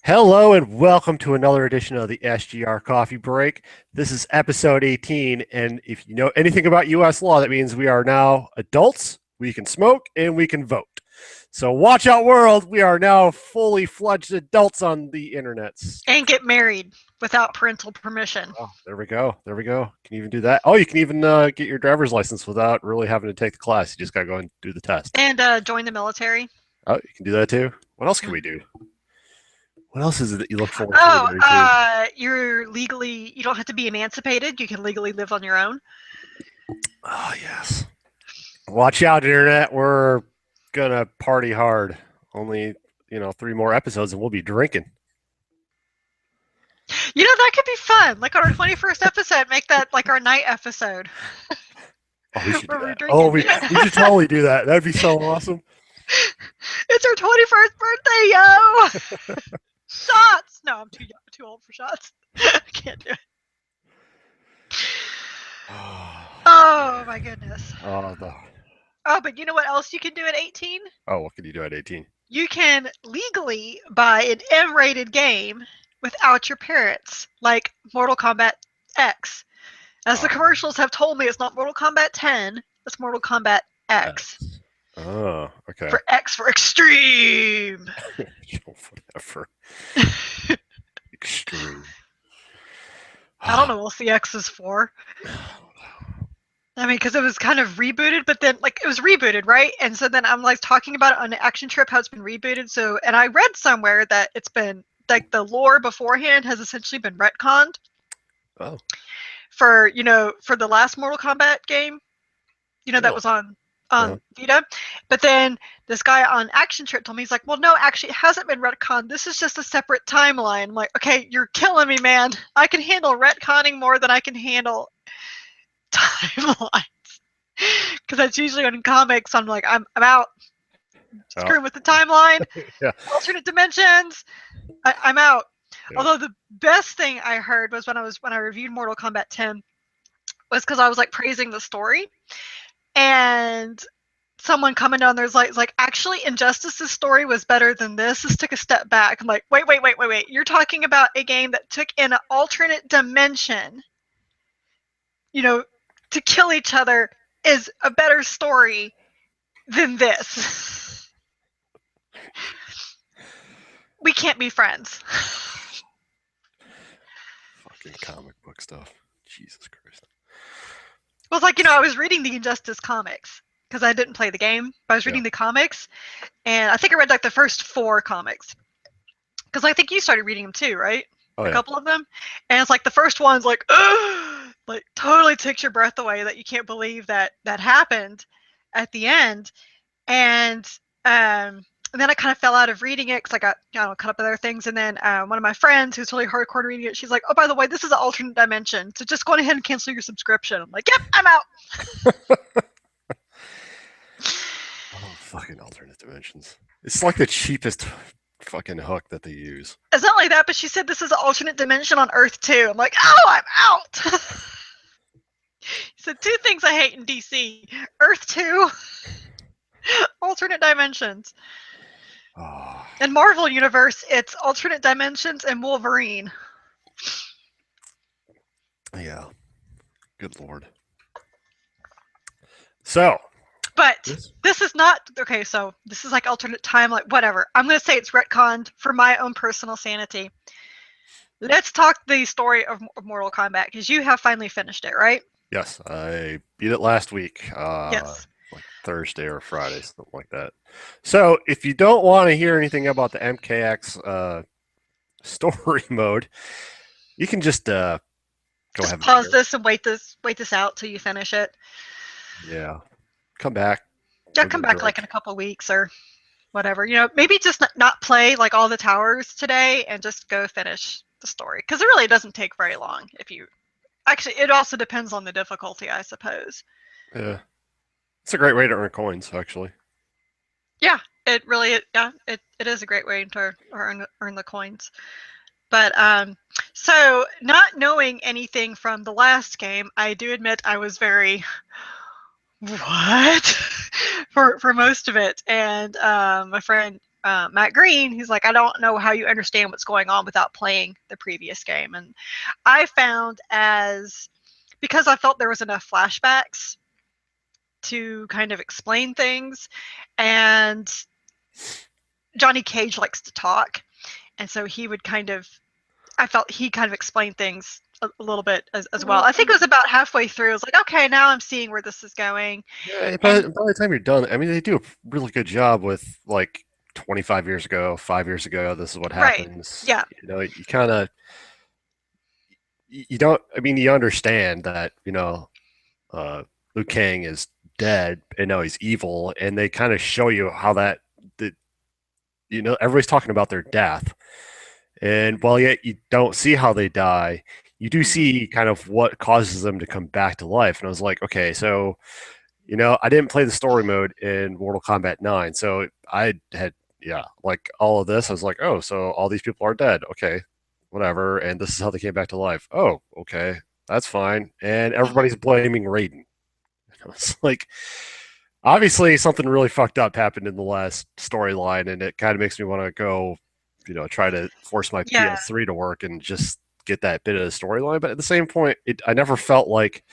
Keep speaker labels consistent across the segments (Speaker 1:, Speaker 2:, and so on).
Speaker 1: Hello and welcome to another edition of the SGR Coffee Break. This is episode 18, and if you know anything about U.S. law, that means we are now adults, we can smoke, and we can vote. So watch out, world, we are now fully fledged adults on the internet.
Speaker 2: And get married without parental permission.
Speaker 1: Oh, there we go. There we go. Can you even do that? Oh, you can even get your driver's license without really having to take the class. You just got to go and do the test.
Speaker 2: And join the military.
Speaker 1: Oh, you can do that too. What else can we do? What else is it that you look forward to?
Speaker 2: You don't have to be emancipated. You can legally live on your own.
Speaker 1: Oh, yes. Watch out, internet. We're going to party hard. Only, 3 more episodes and we'll be drinking.
Speaker 2: That could be fun. Like on our 21st episode, make that like our night episode.
Speaker 1: Oh, we should do that. Oh, we should totally do that. That'd be so awesome.
Speaker 2: It's our 21st birthday, yo! Shots! No, I'm too old for shots. I can't do it. Oh, my goodness. But you know what else you can do at 18?
Speaker 1: Oh, what can you do at 18?
Speaker 2: You can legally buy an M-rated game without your parents, like Mortal Kombat X. As the commercials have told me, it's not Mortal Kombat 10, it's Mortal Kombat X.
Speaker 1: Oh, okay.
Speaker 2: For X for extreme.
Speaker 1: Whatever. Extreme.
Speaker 2: I don't know what the X is for. I mean, because it was kind of rebooted, but then, it was rebooted, right? And so then I'm, talking about it on the Action Trip, how it's been rebooted. So, and I read somewhere that it's been, the lore beforehand has essentially been retconned.
Speaker 1: Oh.
Speaker 2: For the last Mortal Kombat game, that was on Vita. But then this guy on Action Trip told me, he's like, well, no, actually, it hasn't been retconned. This is just a separate timeline. I'm like, okay, you're killing me, man. I can handle retconning more than I can handle timelines. Because that's usually in comics, I'm like, I'm out. Screwing with the timeline.
Speaker 1: Yeah.
Speaker 2: Alternate dimensions. I'm out. Yeah. Although the best thing I heard was when I reviewed Mortal Kombat 10 was because I was praising the story, and someone coming down there's like actually Injustice's story was better than this. This took a step back. I'm like, wait. You're talking about a game that took in an alternate dimension, to kill each other is a better story than this. We can't be friends.
Speaker 1: Fucking comic book stuff. Jesus Christ.
Speaker 2: Well, it's I was reading the Injustice comics because I didn't play the game, but I was reading the comics, and I think I read the first 4 comics because I think you started reading them too, right? A couple of them, and it's the first one's totally takes your breath away that you can't believe that happened at the end, and then I kind of fell out of reading it because I got caught up with other things. And then one of my friends who's really hardcore reading it, she's like, oh, by the way, this is an alternate dimension, so just go ahead and cancel your subscription. I'm like, yep, I'm out.
Speaker 1: Oh, fucking alternate dimensions. It's like the cheapest fucking hook that they use.
Speaker 2: It's not like that, but she said this is an alternate dimension on Earth too. I'm like, oh, I'm out. She said 2 things I hate in DC: Earth 2, alternate dimensions.
Speaker 1: Oh.
Speaker 2: In Marvel Universe, it's alternate dimensions and Wolverine.
Speaker 1: Yeah. Good Lord. So.
Speaker 2: But this is not, okay, so this is alternate timeline, whatever. I'm going to say it's retconned for my own personal sanity. Let's talk the story of Mortal Kombat, because you have finally finished it, right?
Speaker 1: Yes, I beat it last week.
Speaker 2: Yes.
Speaker 1: Thursday or Friday, something like that. So if you don't want to hear anything about the MKX story mode, you can just go
Speaker 2: ahead and pause this and wait this out till you finish it.
Speaker 1: Yeah. Come back.
Speaker 2: Yeah, come back in a couple of weeks or whatever. Maybe just not play all the towers today and just go finish the story, because it really doesn't take very long. It also depends on the difficulty, I suppose.
Speaker 1: Yeah. It's a great way to earn coins, actually.
Speaker 2: Yeah, it really, it is a great way to earn the coins. But so not knowing anything from the last game, I do admit I was very what for most of it. And my friend Matt Green, he's like, I don't know how you understand what's going on without playing the previous game. And I found because I felt there was enough flashbacks to kind of explain things, and Johnny Cage likes to talk, and so he would I felt he kind of explained things a little bit as well. I think it was about halfway through. I was like, okay, now I'm seeing where this is going.
Speaker 1: Yeah,
Speaker 2: And
Speaker 1: by the time you're done, I mean, they do a really good job with like 25 years ago, 5 years ago, this is what
Speaker 2: right,
Speaker 1: happens.
Speaker 2: yeah,
Speaker 1: You know, you kind of, you don't, I mean, you understand that, Liu Kang is dead and now he's evil, and they kind of show you how that, everybody's talking about their death. And while yet you don't see how they die, you do see kind of what causes them to come back to life. And I was like, okay, so I didn't play the story mode in Mortal Kombat 9, so I had, yeah, like all of this. I was like, oh, so all these people are dead. Okay, whatever. And this is how they came back to life. Oh, okay, that's fine. And everybody's blaming Raiden. I was like, obviously something really fucked up happened in the last storyline, and it kind of makes me want to go, try to force my
Speaker 2: yeah.
Speaker 1: PS3 to work and just get that bit of the storyline. But at the same point, I never felt like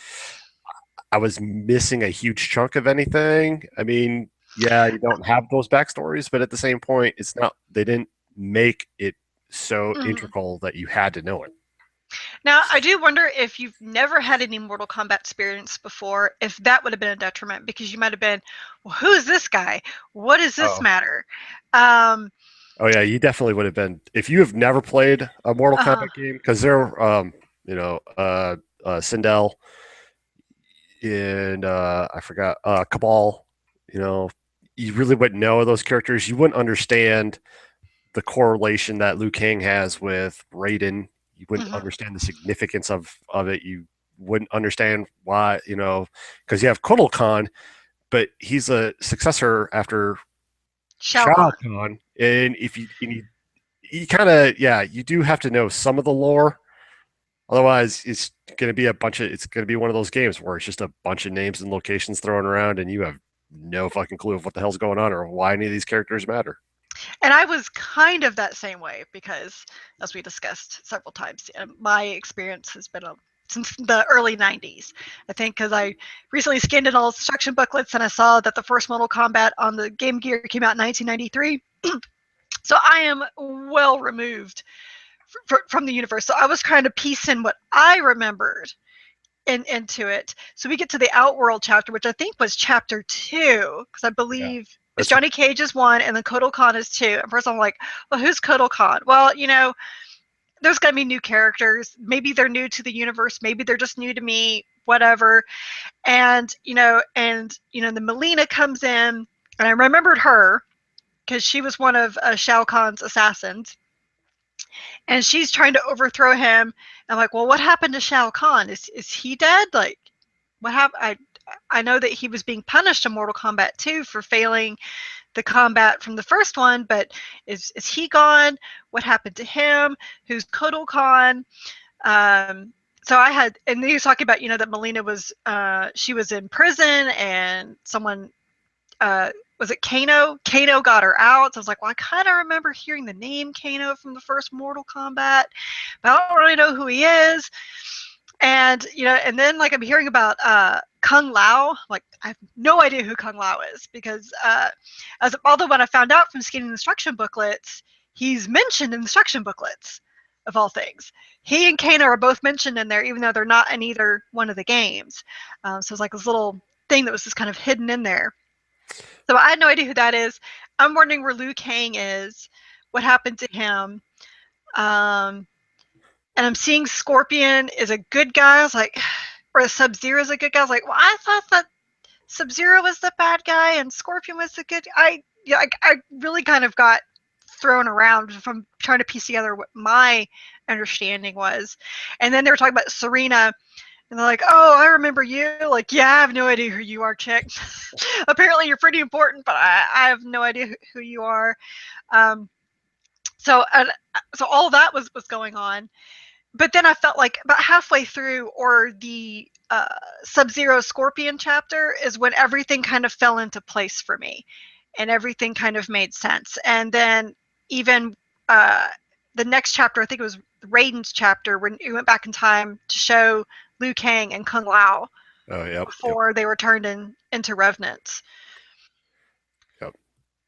Speaker 1: I was missing a huge chunk of anything. I mean, yeah, you don't have those backstories, but at the same point, it's not, they didn't make it so
Speaker 2: Mhm.
Speaker 1: integral that you had to know it.
Speaker 2: Now, I do wonder if you've never had any Mortal Kombat experience before, if that would have been a detriment, because you might have been, well, who's this guy? What does this
Speaker 1: Oh.
Speaker 2: matter? Um,
Speaker 1: Oh yeah, you definitely would have been if you have never played a Mortal
Speaker 2: uh,
Speaker 1: Kombat game, because they're Sindel and I forgot Cabal. You know, you really wouldn't know those characters. You wouldn't understand the correlation that Liu Kang has with Raiden. You wouldn't
Speaker 2: mhm.
Speaker 1: understand the significance of it. You wouldn't understand why, because you have Kotal Khan, but he's a successor after
Speaker 2: Shao
Speaker 1: Shao
Speaker 2: Kahn.
Speaker 1: Kahn, and if you kind of, yeah, you do have to know some of the lore. Otherwise, it's going to be one of those games where it's just a bunch of names and locations thrown around, and you have no fucking clue of what the hell's going on or why any of these characters matter.
Speaker 2: And I was kind of that same way because, as we discussed several times, my experience has been since the early 90s. I think because I recently scanned in all instruction booklets and I saw that the first Mortal Kombat on the Game Gear came out in 1993. So I am well removed from the universe. So I was trying to piece in what I remembered into it. So we get to the Outworld chapter, which I think was chapter 2, because I
Speaker 1: Yeah,
Speaker 2: believe it's
Speaker 1: that's
Speaker 2: Johnny Cage is 1, and then Kotal Khan is 2. And first I'm like, well, who's Kotal Khan? Well, there's going to be new characters. Maybe they're new to the universe. Maybe they're just new to me, whatever. And, the Melina comes in, and I remembered her because she was one of Shao Kahn's assassins. And she's trying to overthrow him. I'm like, well, what happened to Shao Kahn? Is he dead? Like, what happened? I know that he was being punished in Mortal Kombat 2 for failing the combat from the first one, but is he gone? What happened to him? Who's Kotal Khan? So I had, and he was talking about, that Melina was, she was in prison, and someone, was it Kano? Kano got her out. So I was like, well, I kind of remember hearing the name Kano from the first Mortal Kombat, but I don't really know who he is. And and then like I'm hearing about Kung Lao. Like I have no idea who Kung Lao is because although when I found out from scanning instruction booklets, he's mentioned in instruction booklets of all things. He and Kano are both mentioned in there, even though they're not in either one of the games. So it's like this little thing that was just kind of hidden in there. So I had no idea who that is. I'm wondering where Liu Kang is, what happened to him. Um, and I'm seeing Scorpion is a good guy. I was like, or Sub-Zero is a good guy. I was like, well, I thought that Sub-Zero was the bad guy and Scorpion was the good. I really kind of got thrown around from trying to piece together what my understanding was. And then they were talking about Serena, and they're like, "Oh, I remember you." Like, yeah, I have no idea who you are, chick. Apparently, you're pretty important, but I have no idea who you are. Um, so all that was going on, but then I felt like about halfway through, or the Sub-Zero Scorpion chapter, is when everything kind of fell into place for me. and everything kind of made sense. And then even the next chapter, I think it was Raiden's chapter, when he went back in time to show Liu Kang and Kung Lao before they were turned into revenants.
Speaker 1: Yep.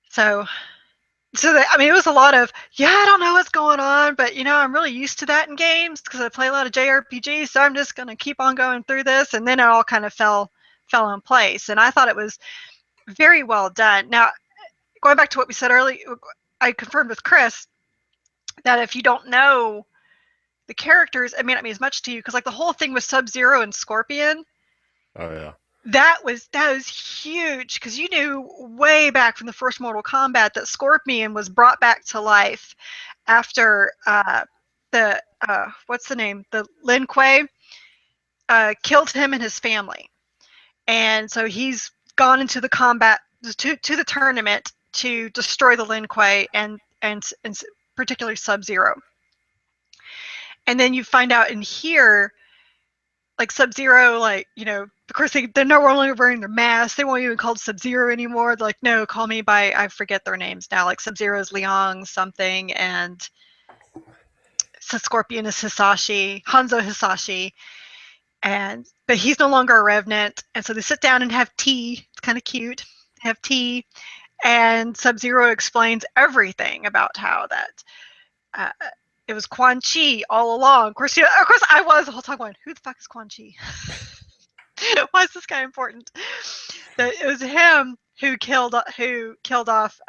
Speaker 2: So I mean, it was a lot of, I don't know what's going on, but I'm really used to that in games because I play a lot of JRPGs, so I'm just gonna keep on going through this, and then it all kind of fell in place, and I thought it was very well done. Now, going back to what we said earlier, I confirmed with Chris that if you don't know the characters, it may not mean as much to you, because like the whole thing with Sub-Zero and Scorpion.
Speaker 1: Oh yeah.
Speaker 2: That was huge, because you knew way back from the first Mortal Kombat that Scorpion was brought back to life after the what's the name? The Lin Kuei killed him and his family, and so he's gone into the combat to the tournament to destroy the Lin Kuei and particularly Sub-Zero. And then you find out in here, like Sub-Zero, like, of course they're no longer wearing their masks. They won't even call it Sub-Zero anymore. They're like, no, call me by, I forget their names now. Like Sub-Zero is Liang something, and Scorpion is Hisashi, Hanzo Hisashi. But he's no longer a revenant, and so they sit down and have tea. It's kind of cute. They have tea, and Sub-Zero explains everything about how that it was Quan Chi all along. Of course, I was the whole time going, who the fuck is Quan Chi? Why is this guy important? That it was him who killed off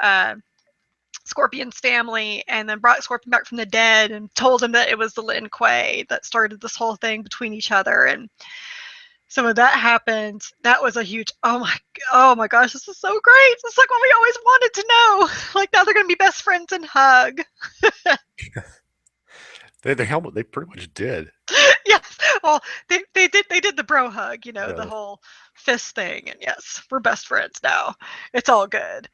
Speaker 2: Scorpion's family, and then brought Scorpion back from the dead, and told him that it was the Lin Kuei that started this whole thing between each other. And so when that happened, that was a huge, oh my gosh, this is so great. It's like what we always wanted to know. Like, now they're gonna be best friends and hug.
Speaker 1: They pretty much did.
Speaker 2: Yes. Well, they did the bro hug, the whole fist thing, and yes, we're best friends now. It's all good.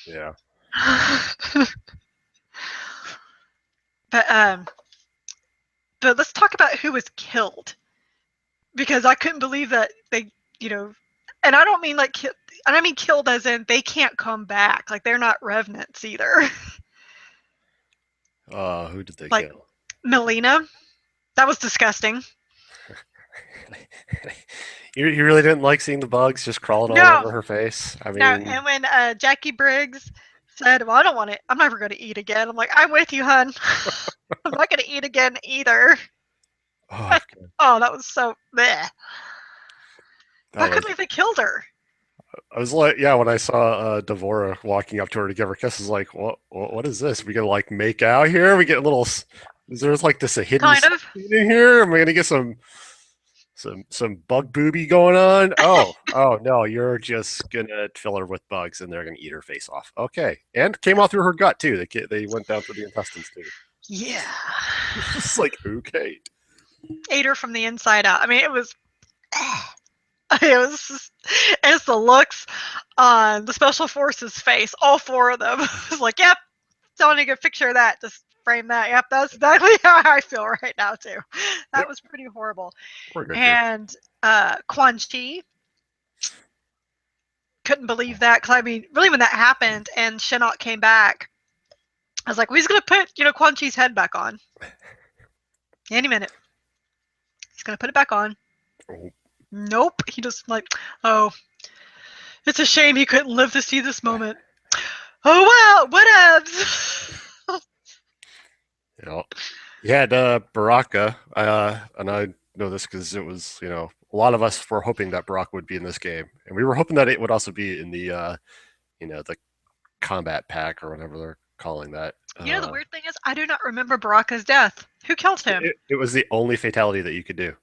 Speaker 1: Yeah.
Speaker 2: But let's talk about who was killed, because I couldn't believe that they, and I don't mean like, and I mean killed as in they can't come back. Like, they're not revenants either.
Speaker 1: Who did they kill?
Speaker 2: Melina. That was disgusting.
Speaker 1: You really didn't like seeing the bugs just crawling all over her face? I mean,
Speaker 2: no. And when Jackie Briggs said, well, I don't want it, I'm never going to eat again, I'm like, I'm with you, hun. I'm not going to eat again either. Oh, that was so bleh. Why couldn't they have killed her?
Speaker 1: I was like, yeah, when I saw Devora walking up to her to give her kisses, like, what is this? We gonna like make out here? We get a little. Is there like this a hidden scene in here? Am I gonna get some bug booby going on? Oh no, you're just gonna fill her with bugs and they're gonna eat her face off. Okay, and came out through her gut too. They went down through the intestines too.
Speaker 2: Yeah,
Speaker 1: it's like okay.
Speaker 2: Ate her from the inside out. I mean, it was. It was just, it's the looks on the Special Forces face. All four of them. It's like, yep, don't need a good picture of that. Just frame that. Yep, that's exactly how I feel right now too. That was pretty horrible. And Quan Chi, couldn't believe that, because I mean, really, when that happened and Shinnok came back, I was like, well, he's gonna put Quan Chi's head back on any minute. He's gonna put it back on. Nope. He just like, oh, it's a shame he couldn't live to see this moment. Oh well, whatevs.
Speaker 1: You had Baraka, and I know this because it was, a lot of us were hoping that Baraka would be in this game, and we were hoping that it would also be in the, the combat pack or whatever they're calling that.
Speaker 2: The weird thing is, I do not remember Baraka's death. Who killed him?
Speaker 1: It was the only fatality that you could do.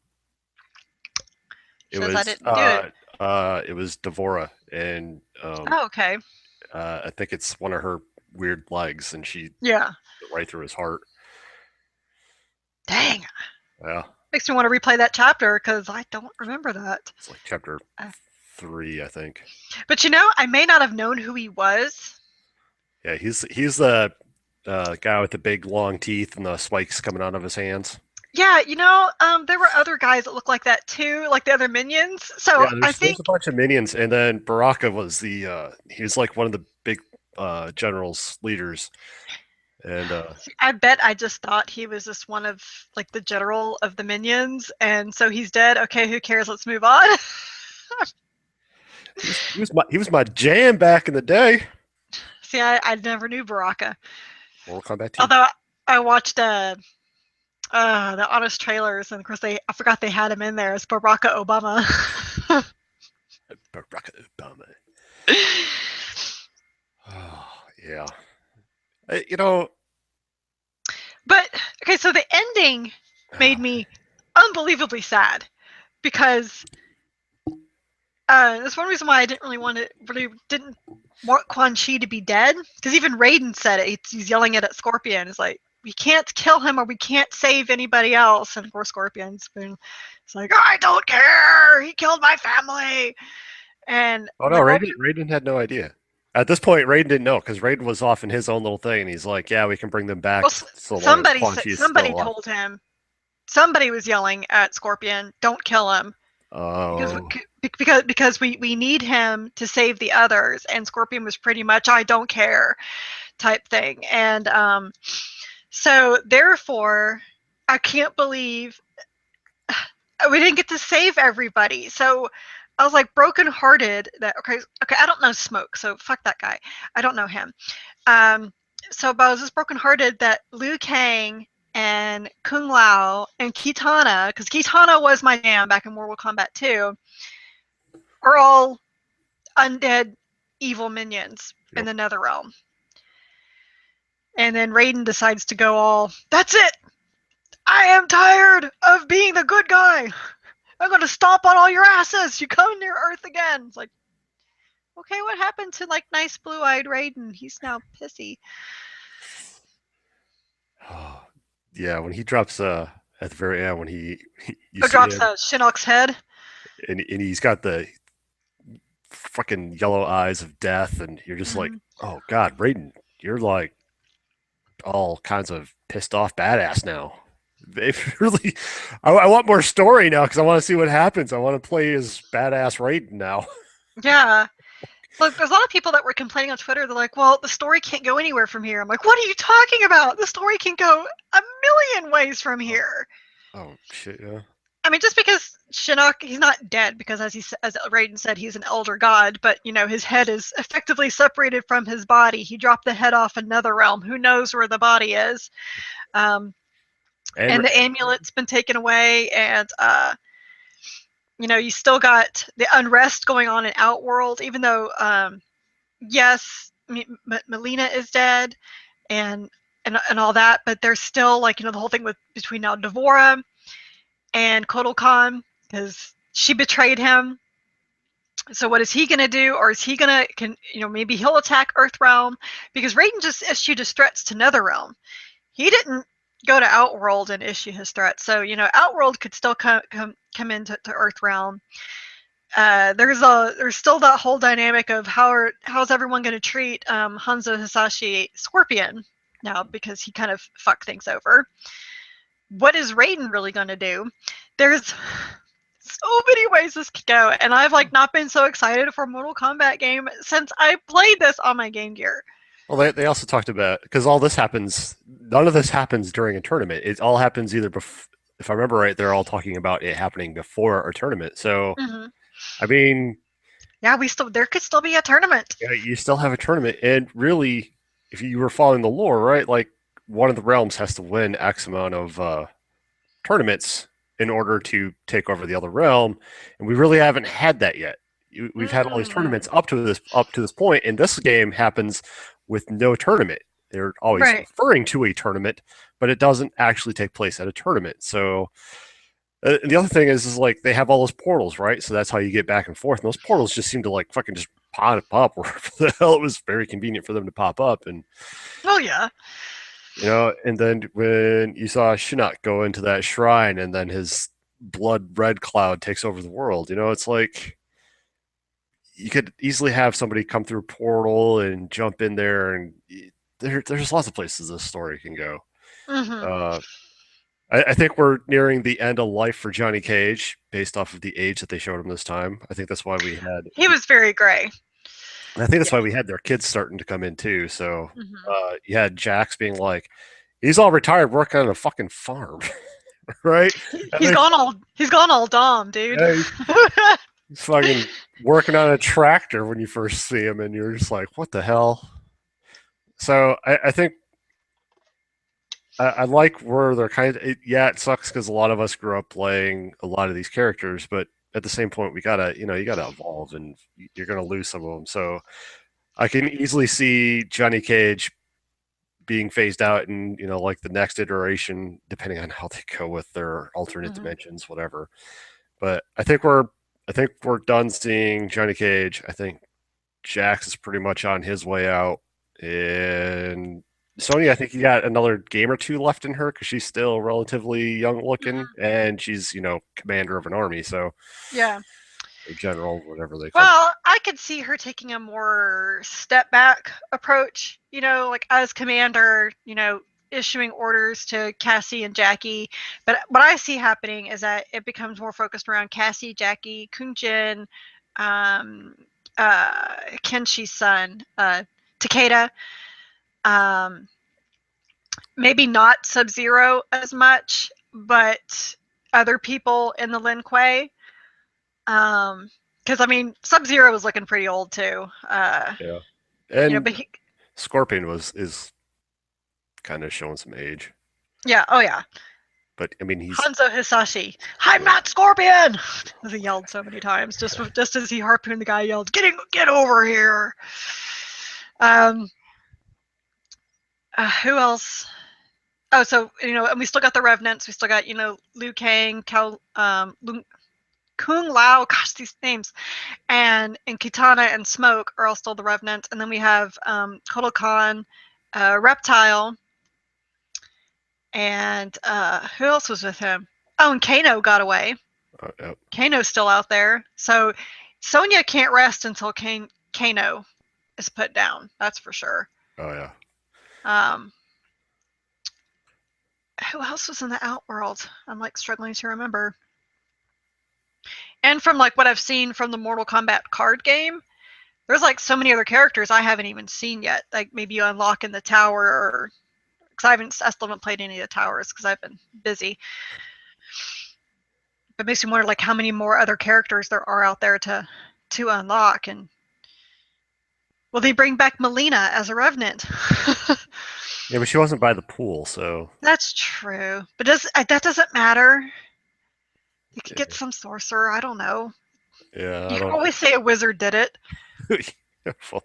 Speaker 1: It was,
Speaker 2: I didn't do
Speaker 1: it was Devora, and
Speaker 2: okay.
Speaker 1: I think it's one of her weird legs, and she right through his heart.
Speaker 2: Dang.
Speaker 1: Yeah.
Speaker 2: Makes me want to replay that chapter, because I don't remember that.
Speaker 1: It's like chapter 3, I think.
Speaker 2: But I may not have known who he was.
Speaker 1: Yeah, he's the guy with the big long teeth and the spikes coming out of his hands.
Speaker 2: Yeah, there were other guys that looked like that too, like the other minions. So
Speaker 1: Yeah,
Speaker 2: I
Speaker 1: there's
Speaker 2: think
Speaker 1: a bunch of minions, and then Baraka was he was like one of the big generals leaders, and
Speaker 2: I bet I just thought he was just one of like the general of the minions, and so he's dead. Okay, who cares? Let's move on.
Speaker 1: he was my jam back in the day.
Speaker 2: See, I never knew Baraka.
Speaker 1: Mortal Kombat 2.
Speaker 2: Although I watched the honest trailers, and of course I forgot they had him in there as Barack Obama.
Speaker 1: Barack Obama. Oh, yeah. You know,
Speaker 2: But okay, so the ending made me unbelievably sad because that's one reason why I really didn't want Quan Chi to be dead, because even Raiden said it. He's yelling it at Scorpion. It's like, we can't kill him or we can't save anybody else. And of course, Scorpion's been, it's like, I don't care. He killed my family. And
Speaker 1: oh no,
Speaker 2: like, well,
Speaker 1: Raiden had no idea. At this point, Raiden didn't know because Raiden was off in his own little thing, and he's like, "Yeah, we can bring them back so long as Quan Chi is still
Speaker 2: somebody
Speaker 1: alive."
Speaker 2: told him. Somebody was yelling at Scorpion, "Don't kill him." because
Speaker 1: Oh,
Speaker 2: we need him to save the others, and Scorpion was pretty much I don't care type thing. And so therefore I can't believe we didn't get to save everybody. So I was like brokenhearted that okay, I don't know Smoke, so fuck that guy. I don't know him. um but I was just brokenhearted that Liu Kang and Kung Lao and Kitana, because Kitana was my jam back in Mortal Kombat 2, are all undead evil minions in
Speaker 1: yep.
Speaker 2: the Netherrealm. And then Raiden decides to go all, that's it! I am tired of being the good guy! I'm gonna stomp on all your asses! You come near Earth again! It's like, okay, what happened to like nice blue-eyed Raiden? He's now pissy.
Speaker 1: Yeah, when he drops at the very end when you
Speaker 2: Oh,
Speaker 1: see
Speaker 2: drops
Speaker 1: him
Speaker 2: Shinnok's head.
Speaker 1: and he's got the fucking yellow eyes of death, and you're just like,
Speaker 2: Mm-hmm.
Speaker 1: oh god, Raiden, you're like all kinds of pissed off badass now. They really, I want more story now because I want to see what happens. I want to play as badass Raiden now.
Speaker 2: Yeah. Look, there's a lot of people that were complaining on Twitter. They're like, well, the story can't go anywhere from here. I'm like, what are you talking about? The story can go a million ways from
Speaker 1: Oh,
Speaker 2: here.
Speaker 1: oh shit, yeah.
Speaker 2: I mean, just because Shinnok, he's not dead because, as Raiden said, he's an elder god. But his head is effectively separated from his body. He dropped the head off another realm. Who knows where the body is? Um,
Speaker 1: And
Speaker 2: and the amulet's been taken away, and you still got the unrest going on in Outworld. Even though, yes, Melina is dead, and and all that, but there's still like the whole thing between now Devora and Kotal Khan, because she betrayed him. So what is he gonna do? Or is he gonna maybe he'll attack Earthrealm, because Raiden just issued his threats to Netherrealm. He didn't go to Outworld and issue his threats. So Outworld could still come into Earthrealm. There's still that whole dynamic of how's everyone going to treat Hanzo Hasashi Scorpion now, because he kind of fucked things over. What is Raiden really going to do? There's so many ways this could go, and I've like not been so excited for a Mortal Kombat game since I played this on my Game Gear.
Speaker 1: well, they also talked about because all this happens. None of this happens during a tournament. It all happens either before. If I remember right, they're all talking about it happening before a tournament. So,
Speaker 2: Mm-hmm.
Speaker 1: I mean,
Speaker 2: Yeah, there could still be a tournament.
Speaker 1: yeah, you still have a tournament, and really, if you were following the lore, right, like one of the realms has to win X amount of tournaments in order to take over the other realm, and we really haven't had that yet. We've had all these
Speaker 2: Mm-hmm.
Speaker 1: tournaments up to this point, and this game happens with no tournament. They're always
Speaker 2: Right.
Speaker 1: referring to a tournament, but it doesn't actually take place at a tournament. So the other thing is like they have all those portals, right? So that's how you get back and forth. And those portals just seem to like fucking just pop up wherever the hell it was very convenient for them to pop up. And
Speaker 2: Oh yeah.
Speaker 1: and then when you saw Shinnok go into that shrine and then his blood red cloud takes over the world, it's like you could easily have somebody come through a portal and jump in there, and there's lots of places this story can go.
Speaker 2: Mm-hmm.
Speaker 1: Uh, I think we're nearing the end of life for Johnny Cage based off of the age that they showed him this time. I think that's why we had.
Speaker 2: He was very gray.
Speaker 1: I think that's
Speaker 2: Yeah.
Speaker 1: why we had their kids starting to come in too. So
Speaker 2: Hmm.
Speaker 1: you had Jax being like, he's all retired working on a fucking farm, right? And
Speaker 2: He's
Speaker 1: they,
Speaker 2: gone all Dom, dude.
Speaker 1: yeah, he's fucking working on a tractor when you first see him, and you're just like, what the hell? So I think I like where they're yeah, it sucks because a lot of us grew up playing a lot of these characters, but at the same point, we gotta, you gotta evolve, and you're gonna lose some of them. So I can easily see Johnny Cage being phased out in, like the next iteration, depending on how they go with their alternate
Speaker 2: Hmm.
Speaker 1: dimensions, whatever. But I think we're done seeing Johnny Cage. I think Jax is pretty much on his way out, and Sony, I think you got another game or two left in her because she's still relatively young looking,
Speaker 2: Hmm.
Speaker 1: and she's commander of an army, so
Speaker 2: Yeah.
Speaker 1: or general, whatever they call it.
Speaker 2: Well, I could see her taking a more step back approach, like as commander, issuing orders to Cassie and Jackie. But what I see happening is that it becomes more focused around Cassie, Jackie, Kunjin, um, Kenshi's son, Takeda. Um, Maybe not Sub-Zero as much, but other people in the Lin Kuei. Because I mean, Sub-Zero was looking pretty old too.
Speaker 1: Yeah, and
Speaker 2: But
Speaker 1: Scorpion is kind of showing some age,
Speaker 2: yeah, oh yeah,
Speaker 1: but I mean he's
Speaker 2: Hanzo Hisashi. I'm not Scorpion. As he yelled so many times, just as he harpooned the guy, yelled, "Get over here!" Um, who else? Oh, so and we still got the Revenants. We still got Liu Kang, Kung Lao. Gosh, these names. And Kitana and Smoke are all still the Revenants. And then we have Kotal Khan, Reptile, and who else was with him? Oh, and Kano got away.
Speaker 1: yep.
Speaker 2: Kano's still out there. So Sonya can't rest until Kano is put down. That's for sure.
Speaker 1: Oh yeah.
Speaker 2: Um, who else was in the Outworld? I'm like struggling to remember. And from like what I've seen from the Mortal Kombat card game, there's like so many other characters I haven't even seen yet. Like maybe you unlock in the tower, or because I still haven't played any of the towers because I've been busy. But it makes me wonder like how many more other characters there are out there to unlock. And will they bring back Melina as a Revenant?
Speaker 1: Yeah, but she wasn't by the pool, so
Speaker 2: That's true, but that doesn't matter. You could get
Speaker 1: yeah,
Speaker 2: some sorcerer. I don't know.
Speaker 1: yeah
Speaker 2: You
Speaker 1: I
Speaker 2: can
Speaker 1: don't.
Speaker 2: always say a wizard did it.
Speaker 1: Well,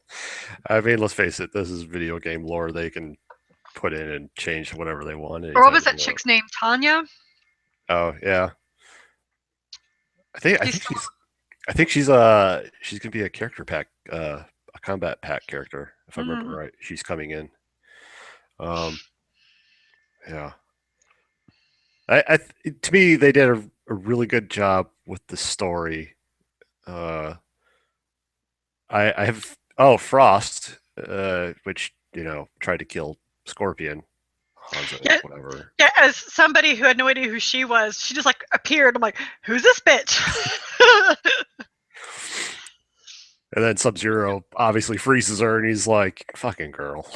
Speaker 1: I mean, let's face it. This is video game lore. They can put in and change whatever they want
Speaker 2: Or what
Speaker 1: anytime
Speaker 2: was
Speaker 1: they
Speaker 2: that
Speaker 1: want.
Speaker 2: chick's name? Tanya.
Speaker 1: Oh yeah, I
Speaker 2: She's
Speaker 1: think
Speaker 2: still.
Speaker 1: she's gonna be a character pack, a combat pack character, if I remember
Speaker 2: Mm,
Speaker 1: right. She's coming in. Um, yeah, to me they did a really good job with the story. Uh, I have Frost, which tried to kill Scorpion, Hanzo,
Speaker 2: yeah,
Speaker 1: whatever.
Speaker 2: yeah. As somebody who had no idea who she was, she just like appeared. I'm like, who's this bitch?
Speaker 1: And then Sub Zero obviously freezes her, and he's like, "Fucking girl."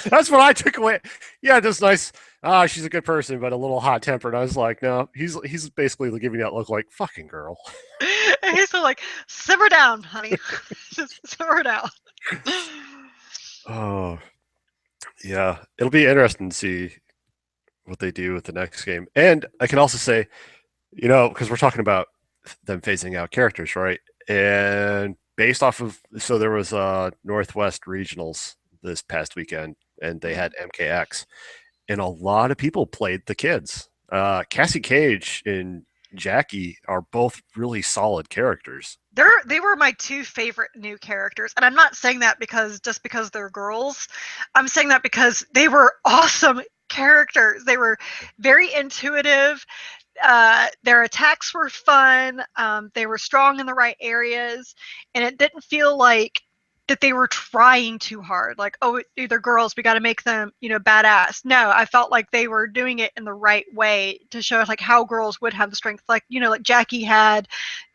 Speaker 1: That's what I took away. Yeah, just nice. She's a good person, but a little hot tempered. I was like, no, he's basically giving that look like fucking girl.
Speaker 2: And he's still like, simmer down, honey. Just simmer down.
Speaker 1: Oh yeah, it'll be interesting to see what they do with the next game. And I can also say, because we're talking about them phasing out characters, right? And based off of, so there was Northwest Regionals this past weekend, and they had MKX, and a lot of people played the kids. Cassie Cage and Jackie are both really solid characters.
Speaker 2: They were my two favorite new characters, and I'm not saying that because they're girls. I'm saying that because they were awesome characters. They were very intuitive. Their attacks were fun. They were strong in the right areas, and it didn't feel like that they were trying too hard. Like, oh, they're girls, we got to make them, badass. No, I felt like they were doing it in the right way to show like how girls would have the strength. Like, like Jackie had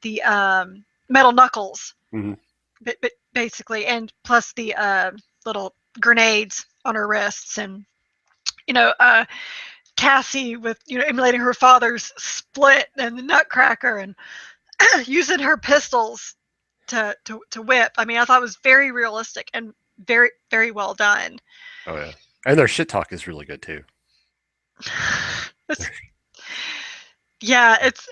Speaker 2: the metal knuckles,
Speaker 1: Mm-hmm.
Speaker 2: but basically, and plus the little grenades on her wrists, and Cassie with emulating her father's split and the Nutcracker, and using her pistols to whip. I mean, I thought it was very realistic and very, very well done.
Speaker 1: Oh yeah, and their shit talk is really good too.
Speaker 2: Yeah, it's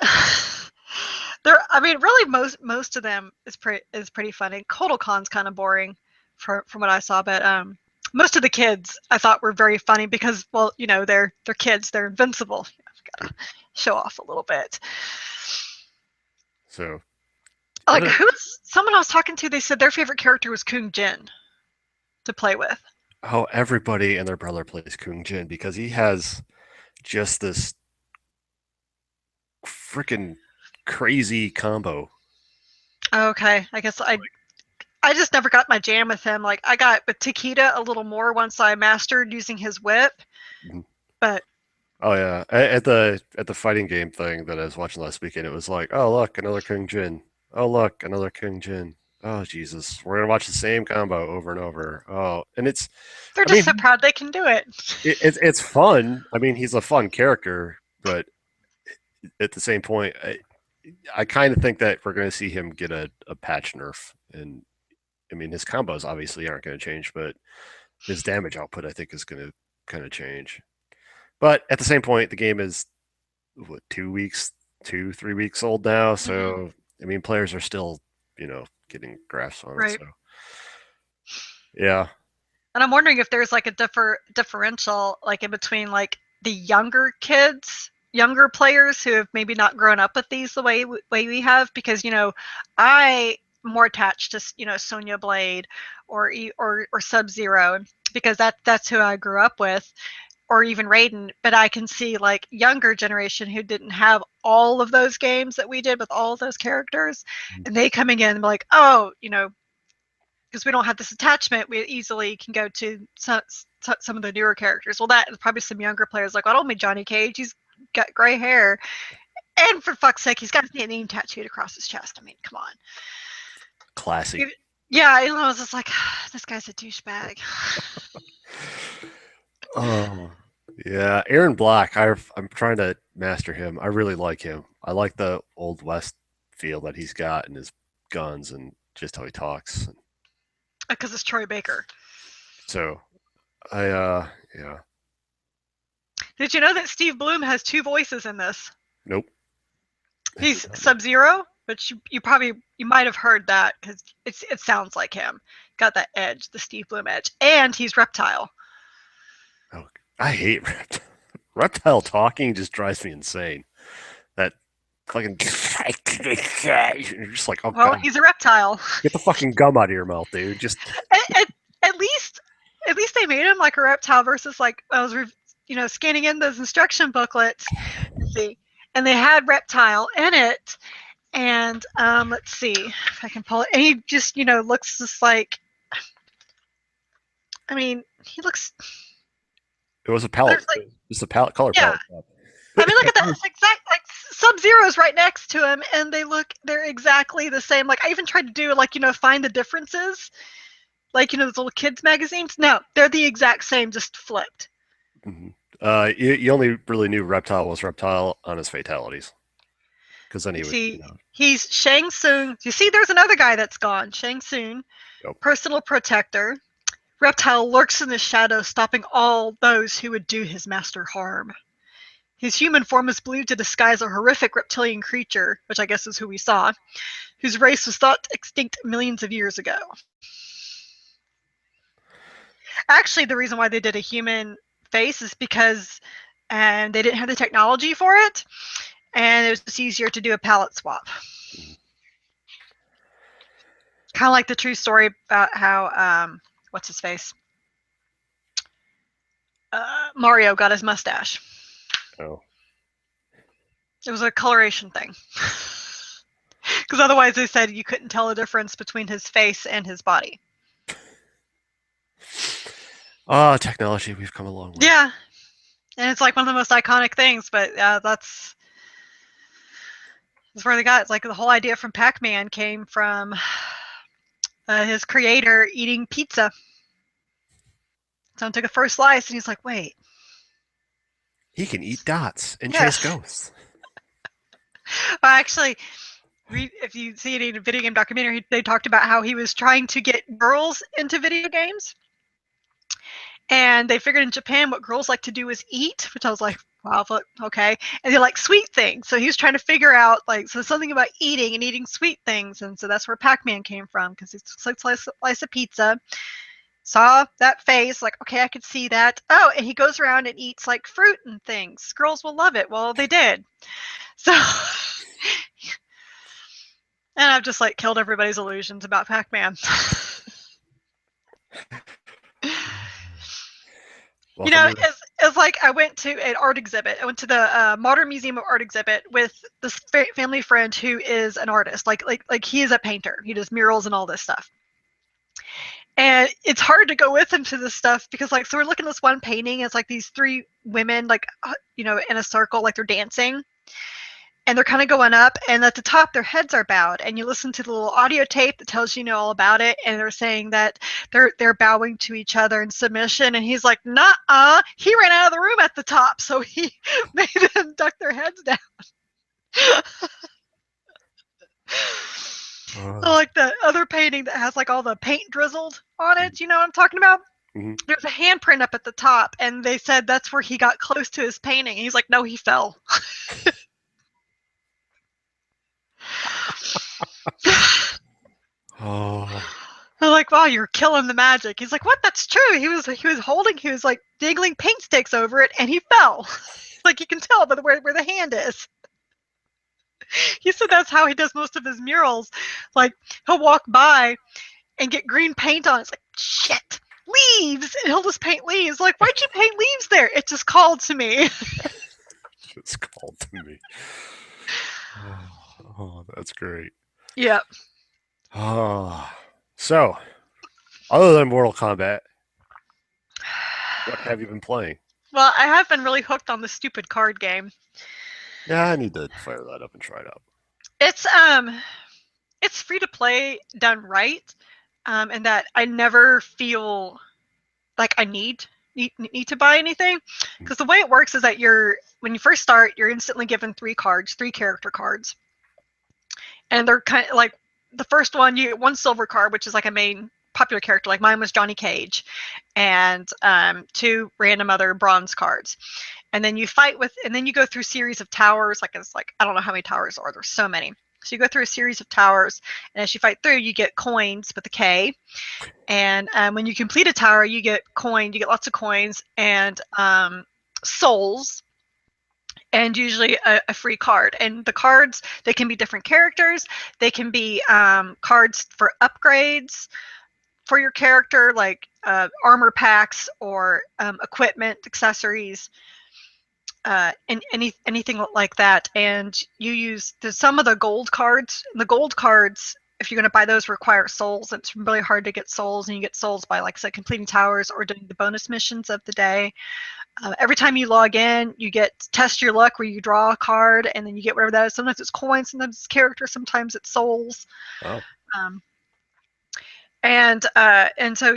Speaker 2: there. I mean, really, most of them is pretty funny. Kotalcon's kind of boring from what I saw, but most of the kids I thought were very funny because, well, they're kids, they're invincible. Gotta show off a little bit.
Speaker 1: So,
Speaker 2: like, who's someone I was talking to? They said their favorite character was Kung Jin to play with.
Speaker 1: oh, everybody and their brother plays Kung Jin because he has just this freaking crazy combo.
Speaker 2: Okay, I guess I just never got my jam with him. Like, I got with Takeda a little more once I mastered using his whip, but
Speaker 1: oh yeah, at the fighting game thing that I was watching last weekend, it was like, oh look, another Kung Jin. Oh look, another Kung Jin. Oh Jesus, we're gonna watch the same combo over and over. Oh, and
Speaker 2: they're just so proud they can do it.
Speaker 1: It's fun. I mean, he's a fun character, but at the same point, I kind of think that we're going to see him get a patch nerf. And I mean, his combos obviously aren't going to change, but his damage output, I think, is going to kind of change. But at the same point, the game is what 3 weeks old now. So I mean, players are still, getting grasps on
Speaker 2: right.
Speaker 1: it. So yeah.
Speaker 2: And I'm wondering if there's like a differential, like in between like the younger kids, younger players who have maybe not grown up with these the way we have, because I more attached to Sonya Blade or Sub-Zero because that's who I grew up with, or even Raiden. But I can see like younger generation who didn't have all of those games that we did with all of those characters, and they coming in and be like, oh, because we don't have this attachment, we easily can go to some of the newer characters. Well, that is probably some younger players like, I don't mean Johnny Cage. He's got gray hair, and for fuck's sake, he's got his name tattooed across his chest. I mean, come on.
Speaker 1: Classy.
Speaker 2: Yeah, I was just like, this guy's a douchebag.
Speaker 1: Oh, yeah. Aaron Black, I'm trying to master him. I really like him. I like the Old West feel that he's got and his guns and just how he talks.
Speaker 2: Because it's Troy Baker.
Speaker 1: So, yeah.
Speaker 2: Did you know that Steve Bloom has 2 voices in this?
Speaker 1: Nope.
Speaker 2: He's Sub-Zero, which you might have heard that because it sounds like him. Got that edge, the Steve Bloom edge, and he's Reptile.
Speaker 1: Oh, I hate Reptile. Reptile talking just drives me insane. That fucking you're just like, oh
Speaker 2: well,
Speaker 1: God.
Speaker 2: He's a reptile.
Speaker 1: Get the fucking gum out of your mouth, dude. Just
Speaker 2: at least they made him like a reptile versus like I was scanning in those instruction booklets. Let's see, and they had reptile in it, and let's see if I can pull it. And he just looks just like. I mean, he looks.
Speaker 1: It was a palette.
Speaker 2: Like,
Speaker 1: just a palette color palette.
Speaker 2: I mean, look at that. It's exact like Sub-Zero's right next to him, and they're exactly the same. Like I even tried to do like find the differences, like those little kids magazines. No, they're the exact same, just flipped.
Speaker 1: Mm-hmm. You only really knew Reptile was Reptile on his fatalities, because then he would.
Speaker 2: He's Shang Tsung. You see, there's another guy that's gone. Shang Tsung, personal protector. Reptile lurks in the shadows, stopping all those who would do his master harm. His human form is believed to disguise a horrific reptilian creature, which I guess is who we saw, whose race was thought extinct millions of years ago. Actually, the reason why they did a human face is because they didn't have the technology for it, and it was just easier to do a palette swap. Kind of like the true story about how, what's his face? Mario got his mustache.
Speaker 1: Oh.
Speaker 2: It was a coloration thing. Because otherwise they said you couldn't tell a difference between his face and his body.
Speaker 1: Oh, technology, we've come a long way.
Speaker 2: Yeah, and it's like one of the most iconic things. But that's where they got. It's like the whole idea from Pac-Man came from his creator eating pizza. Someone took a first slice, and he's like, "Wait,
Speaker 1: He can eat dots and chase
Speaker 2: yes."
Speaker 1: ghosts.
Speaker 2: Well, actually, if you see it in a video game documentary, they talked about how he was trying to get girls into video games, and they figured in Japan what girls like to do is eat, which I was like, wow, okay. And they like sweet things, so he was trying to figure out like something about eating and eating sweet things, and so that's where Pac-Man came from, because it's like slice of pizza. Saw that face, like, okay, I could see that. Oh, and he goes around and eats like fruit and things. Girls will love it. Well, they did. So, and I've just like killed everybody's illusions about Pac-Man. You
Speaker 1: Welcome
Speaker 2: know,
Speaker 1: to the.
Speaker 2: it's like I went to an art exhibit. I went to the Modern Museum of Art exhibit with this family friend who is an artist. Like he is a painter. He does murals and all this stuff. And it's hard to go with him to this stuff because, like, so we're looking at this one painting. It's like these three women, like, in a circle, like they're dancing, and they're kind of going up, and at the top their heads are bowed, and you listen to the little audio tape that tells you all about it, and they're saying that they're bowing to each other in submission, and he's like, nah, he ran out of the room at the top, so he made them duck their heads down. Like the other painting that has like all the paint drizzled on it, you know what I'm talking about?
Speaker 1: Mm-hmm.
Speaker 2: There's a handprint up at the top, and they said that's where he got close to his painting. And he's like, no, he fell.
Speaker 1: Oh.
Speaker 2: They're like, wow, you're killing the magic. He's like, what? That's true. He was like dangling paint sticks over it, and he fell. Like you can tell by where the hand is. He said that's how he does most of his murals. Like he'll walk by and get green paint on. It's like, shit, leaves, and he'll just paint leaves. Like, why'd you paint leaves there? It just called to me.
Speaker 1: It's called to me. Oh, that's great.
Speaker 2: Yep.
Speaker 1: Oh. So, other than Mortal Kombat, what have you been playing?
Speaker 2: Well, I have been really hooked on the stupid card game.
Speaker 1: Yeah, I need to fire that up and try it out.
Speaker 2: It's it's free to play done right, and that I never feel like I need to buy anything, because the way it works is that when you first start, you're instantly given three character cards, and they're kind of like the first one you get one silver card, which is like a main popular character, like mine was Johnny Cage, and two random other bronze cards. And then and then you go through a series of towers. Like it's like I don't know how many towers are. There's so many. So you go through a series of towers, and as you fight through, you get coins with a K. And when you complete a tower, you get coin. You get lots of coins and souls, and usually a free card. And the cards, they can be different characters. They can be cards for upgrades for your character, like armor packs or equipment, accessories, and anything like that. And you use some of the gold cards. The gold cards, if you're going to buy those, require souls. It's really hard to get souls, and you get souls by, like I said, completing towers or doing the bonus missions of the day. Every time you log in, you get test your luck, where you draw a card, and then you get whatever that is. Sometimes it's coins, sometimes it's characters, sometimes it's souls.
Speaker 1: Oh.
Speaker 2: And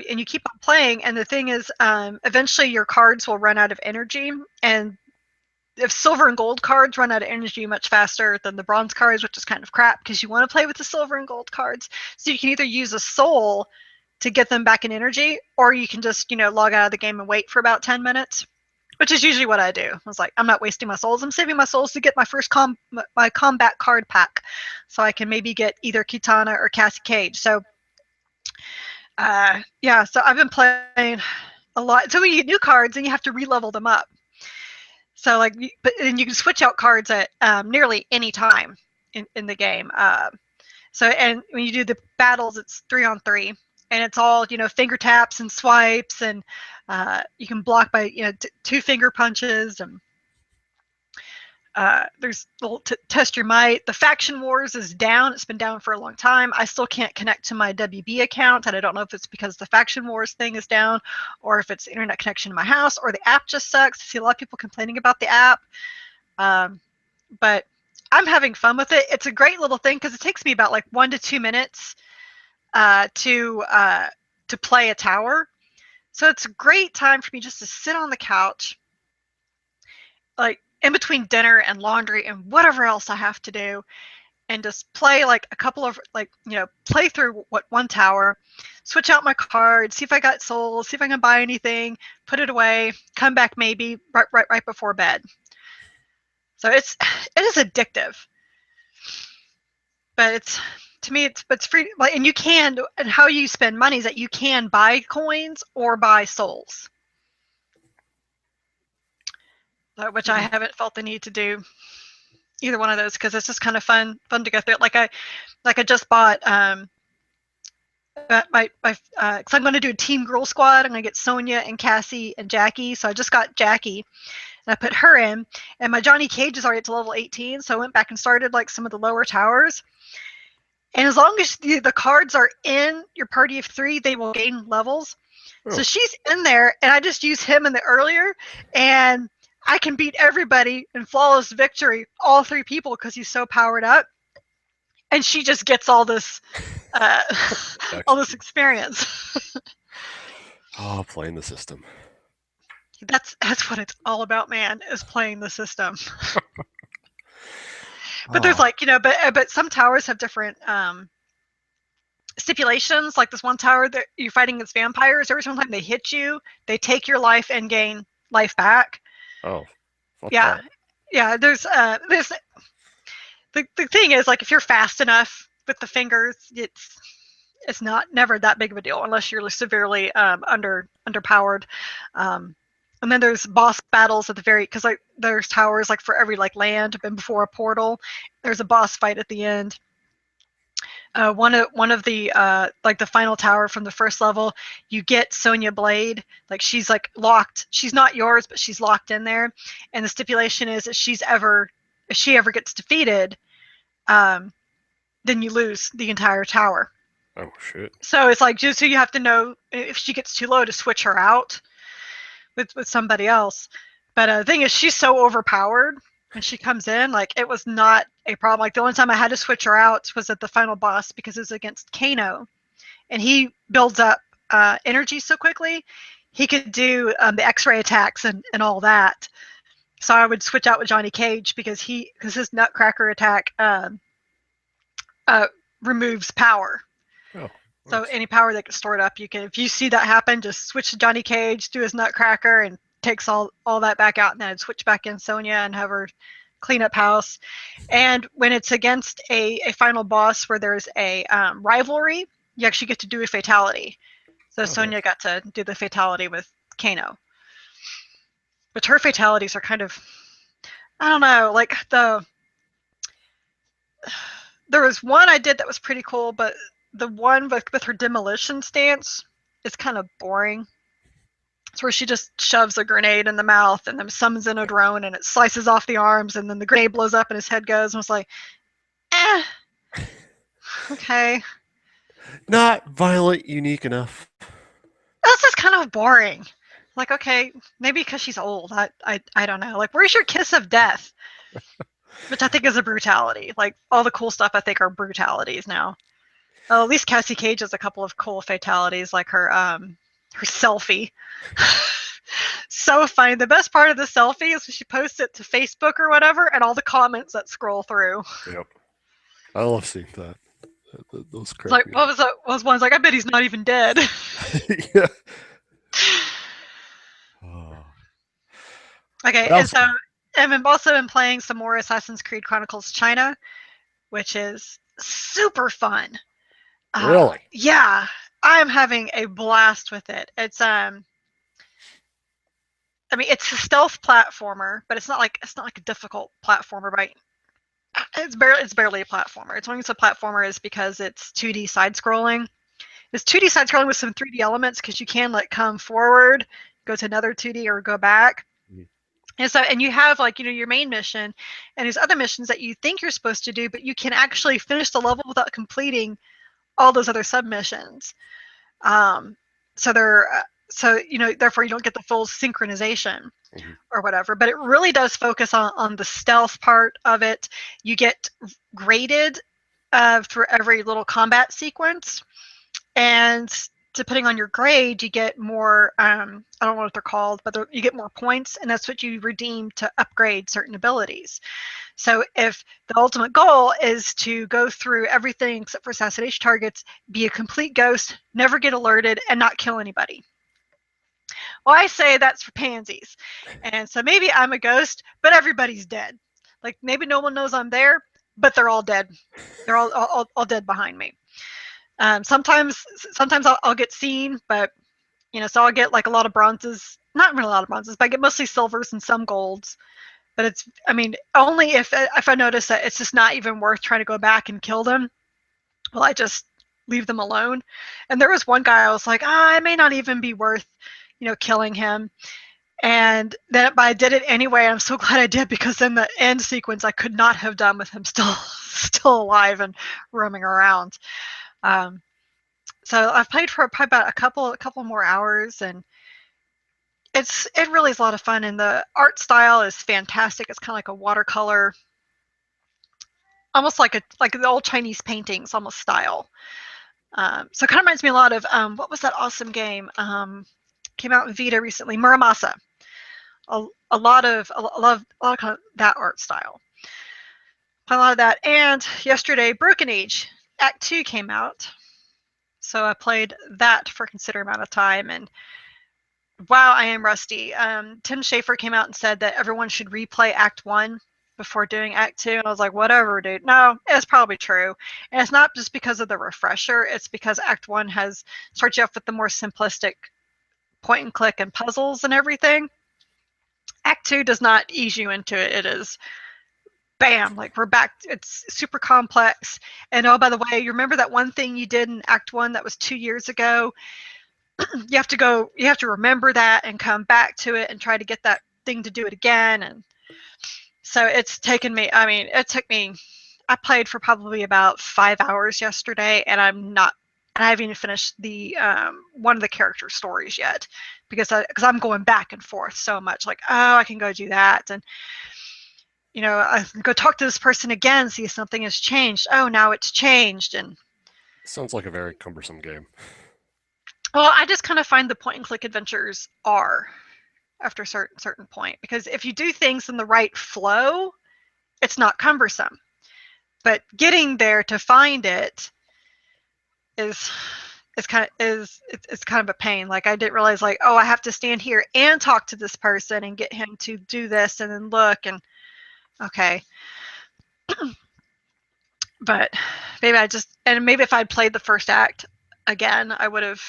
Speaker 2: you keep on playing, and the thing is, eventually your cards will run out of energy, and if silver and gold cards run out of energy much faster than the bronze cards, which is kind of crap because you want to play with the silver and gold cards. So you can either use a soul to get them back in energy, or you can just log out of the game and wait for about 10 minutes, which is usually what I do. I was like, I'm not wasting my souls. I'm saving my souls to get my first my combat card pack, so I can maybe get either Kitana or Cassie Cage. So yeah, so I've been playing a lot. So when you get new cards, then you have to re-level them up. So but then you can switch out cards at nearly any time in the game. So and when you do the battles, it's 3-on-3, and it's all finger taps and swipes, and you can block by two finger punches, and There's little test your might. The faction wars is down. It's been down for a long time. I still can't connect to my WB account, and I don't know if it's because the faction wars thing is down, or if it's internet connection to my house, or the app just sucks. I see a lot of people complaining about the app, but I'm having fun with it. It's a great little thing because it takes me about like 1 to 2 minutes to play a tower. So it's a great time for me just to sit on the couch, like in between dinner and laundry and whatever else I have to do, and just play like a couple of play through one tower, switch out my cards, see if I got souls, see if I can buy anything, put it away, come back maybe right before bed. So it is addictive, but it's free. And you can, and how you spend money is that you can buy coins or buy souls, which I haven't felt the need to do either one of those because it's just kind of fun to go through it. Like I just bought cause I'm going to do a Team Girl Squad. I'm going to get Sonia and Cassie and Jackie. So I just got Jackie and I put her in, and my Johnny Cage is already at level 18. So I went back and started like some of the lower towers. And as long as the cards are in your party of 3, they will gain levels. Oh. So she's in there, and I just use him in the earlier, and I can beat everybody in flawless victory, all 3 people, because he's so powered up. And she just gets all this all this experience.
Speaker 1: Oh, playing the system.
Speaker 2: That's what it's all about, man, is playing the system. But there's like, but some towers have different stipulations. Like this one tower that you're fighting against vampires, every time they hit you, they take your life and gain life back.
Speaker 1: Oh.
Speaker 2: Yeah. That. Yeah, there's the thing is, like, if you're fast enough with the fingers, it's never that big of a deal unless you're severely underpowered. And then there's boss battles at the because like there's towers like for every like land and before a portal, there's a boss fight at the end. One of the like the final tower from the first level, you get Sonya Blade. Like she's like locked. She's not yours, but she's locked in there. And the stipulation is if she ever gets defeated, then you lose the entire tower.
Speaker 1: Oh shit!
Speaker 2: So it's like so you have to know if she gets too low to switch her out with somebody else. But the thing is, she's so overpowered when she comes in. Like it was not a problem. Like the only time I had to switch her out was at the final boss because it was against Kano, and he builds up energy so quickly. He could do the X-ray attacks and all that. So I would switch out with Johnny Cage because his Nutcracker attack removes power.
Speaker 1: Oh.
Speaker 2: So any power that gets stored up, you can, if you see that happen, just switch to Johnny Cage, do his Nutcracker, and takes all that back out, and then I'd switch back in Sonya and have her clean up house. And when it's against a final boss where there's a rivalry, you actually get to do a fatality. So Sonya got to do the fatality with Kano. But her fatalities are kind of, I don't know, like there was one I did that was pretty cool, but the one with her demolition stance is kind of boring. It's where she just shoves a grenade in the mouth and then summons in a drone and it slices off the arms and then the grenade blows up and his head goes, and it's like, okay.
Speaker 1: Not violent, unique enough.
Speaker 2: That's just kind of boring. Like, okay, maybe because she's old. I don't know. Like, where's your kiss of death? Which I think is a brutality. Like, all the cool stuff I think are brutalities now. At least Cassie Cage has a couple of cool fatalities, like her selfie. So funny. The best part of the selfie is when she posts it to Facebook or whatever, and all the comments that scroll through.
Speaker 1: Yep, I love seeing that. Those crazy.
Speaker 2: Like, what was that? Was one's like, I bet he's not even dead.
Speaker 1: Yeah.
Speaker 2: Okay, and so I've also been playing some more Assassin's Creed Chronicles China, which is super fun.
Speaker 1: Really?
Speaker 2: Yeah, I'm having a blast with it. It's I mean, it's a stealth platformer, but it's not like a difficult platformer, right? It's barely a platformer. It's only a platformer is because it's 2D side scrolling. It's 2D side scrolling with some 3D elements because you can like come forward, go to another 2D, or go back. And you have like, your main mission and there's other missions that you think you're supposed to do, but you can actually finish the level without completing all those other submissions. So therefore you don't get the full synchronization or whatever. But it really does focus on the stealth part of it. You get graded for every little combat sequence, and depending on your grade, you get more. I don't know what they're called, but you get more points, and that's what you redeem to upgrade certain abilities. So if the ultimate goal is to go through everything except for assassination targets, be a complete ghost, never get alerted, and not kill anybody. Well, I say that's for pansies. And so maybe I'm a ghost, but everybody's dead. Like maybe no one knows I'm there, but they're all dead. They're all dead behind me. Sometimes I'll get seen, but so I'll get like a lot of bronzes, not really a lot of bronzes, but I get mostly silvers and some golds. But only if I notice that it's just not even worth trying to go back and kill them. Well, I just leave them alone. And there was one guy I was like, it may not even be worth, killing him. And then but I did it anyway. I'm so glad I did, because in the end sequence I could not have done with him still alive and roaming around. So I've played for probably about a couple more hours, and it really is a lot of fun. And the art style is fantastic. It's kind of like a watercolor, almost like the old Chinese paintings almost style. So it kind of reminds me a lot of what was that awesome game? Came out in Vita recently, Muramasa. A lot of kind of that art style. A lot of that. And yesterday, Broken Age Act 2 came out. So I played that for a considerable amount of time, and wow, I am rusty. Tim Schafer came out and said that everyone should replay Act 1 before doing Act 2, and I was like, whatever, dude. No, it's probably true. And it's not just because of the refresher, it's because Act 1 starts you off with the more simplistic point and click and puzzles and everything. Act 2 does not ease you into it. It is bam, like we're back. It's super complex. And oh, by the way, you remember that one thing you did in Act 1 that was 2 years ago? You have to remember that and come back to it and try to get that thing to do it again. And so it's taken me, I played for probably about 5 hours yesterday, and I haven't even finished the one of the character stories yet, because I'm going back and forth so much. Like, oh, I can go do that, and I can go talk to this person again, see if something has changed. Oh, now it's changed. And
Speaker 1: sounds like a very cumbersome game.
Speaker 2: Well, I just kind of find the point and click adventures are after a certain point, because if you do things in the right flow, it's not cumbersome. But getting there to find it is kind of a pain. Like, I didn't realize, like, oh, I have to stand here and talk to this person and get him to do this and then look, and okay. But maybe if I'd played the first act again, I would have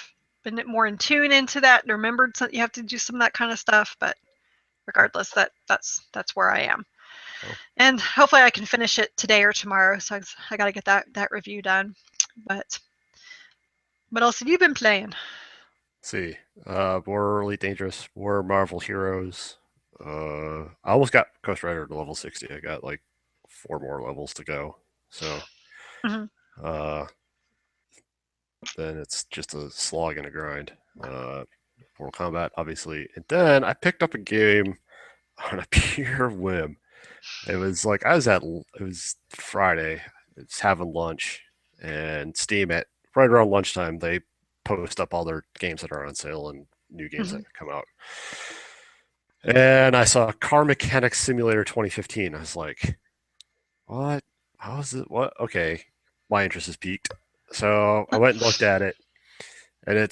Speaker 2: been more in tune into that and remembered you have to do some of that kind of stuff. But regardless, that's where I am. Oh. And hopefully I can finish it today or tomorrow. So I got to get that review done. But what else have you been playing?
Speaker 1: Let's see, more Elite Dangerous, more Marvel Heroes. I almost got Ghost Rider to level 60. I got like 4 more levels to go. So, then it's just a slog and a grind. Mortal Kombat, obviously. And then I picked up a game on a pure whim. It was like, it was Friday. It's having lunch, and Steam at right around lunchtime, they post up all their games that are on sale and new games that come out. And I saw Car Mechanics Simulator 2015. I was like, what? How is it? What? Okay. My interest is piqued. So I went and looked at it, and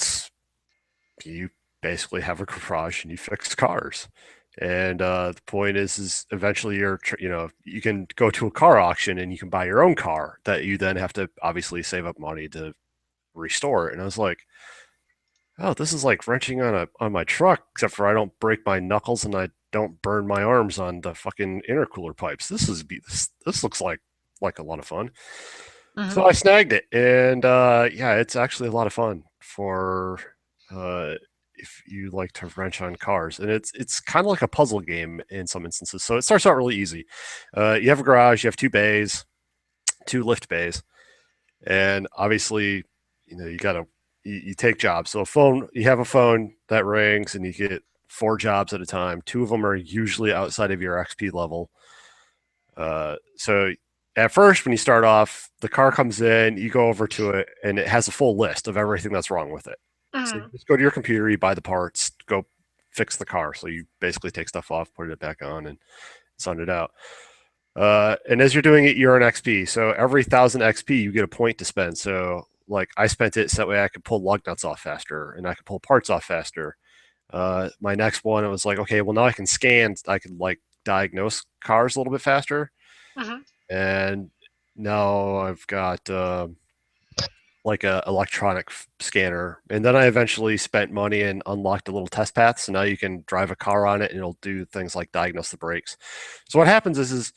Speaker 1: you basically have a garage and you fix cars. And the point is eventually you can go to a car auction and you can buy your own car that you then have to obviously save up money to restore. And I was like, oh, this is like wrenching on my truck, except for I don't break my knuckles and I don't burn my arms on the fucking intercooler pipes. This looks like a lot of fun. So I snagged it, and it's actually a lot of fun for if you like to wrench on cars, and it's kind of like a puzzle game in some instances. So it starts out really easy. You have a garage, you have two bays, two lift bays, and obviously, you gotta you take jobs. So a phone, you have a phone that rings, and you get four jobs at a time. Two of them are usually outside of your XP level. So at first, when you start off, the car comes in, you go over to it, and it has a full list of everything that's wrong with it. So you
Speaker 2: Mm.
Speaker 1: just go to your computer, you buy the parts, go fix the car. So you basically take stuff off, put it back on, and send it out. And as you're doing it, you're an XP. So every 1,000 XP, you get a point to spend. So like I spent it so that way I could pull lug nuts off faster and I could pull parts off faster. My next one, it was like, okay, well now I can scan, I can like diagnose cars a little bit faster,
Speaker 2: Hmm.
Speaker 1: and now I've got like a electronic scanner. And then I eventually spent money and unlocked a little test path. So now you can drive a car on it, and it'll do things like diagnose the brakes. So what happens is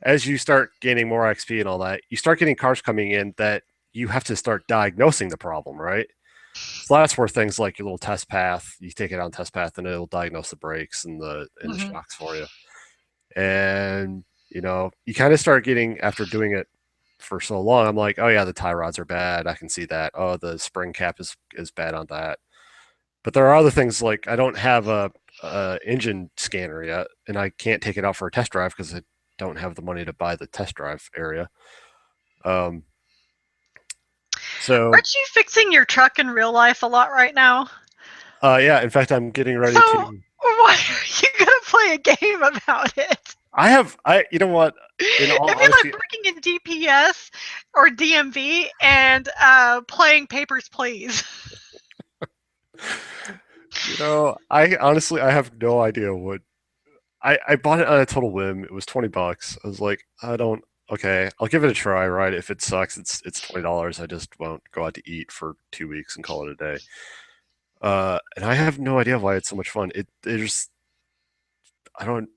Speaker 1: as you start gaining more XP and all that, you start getting cars coming in that you have to start diagnosing the problem, right? So that's where things like your little test path, you take it on test path, and it'll diagnose the brakes and the
Speaker 2: Hmm.
Speaker 1: shocks for you. And you kind of start getting, after doing it for so long, I'm like, oh yeah, the tie rods are bad. I can see that. Oh, the spring cap is bad on that. But there are other things like I don't have a engine scanner yet, and I can't take it out for a test drive because I don't have the money to buy the test drive area. Um, so
Speaker 2: Aren't you fixing your truck in real life a lot right now?
Speaker 1: yeah, in fact, I'm getting ready
Speaker 2: So
Speaker 1: to.
Speaker 2: why are you gonna play a game about it?
Speaker 1: You know what? In all
Speaker 2: It'd be
Speaker 1: honesty,
Speaker 2: like working in DPS or DMV and playing Papers, Please.
Speaker 1: I honestly I have no idea what I bought it on a total whim. It was $20. I was like, I don't. Okay, I'll give it a try. Right? If it sucks, it's $20. I just won't go out to eat for 2 weeks and call it a day. And I have no idea why it's so much fun. It just I don't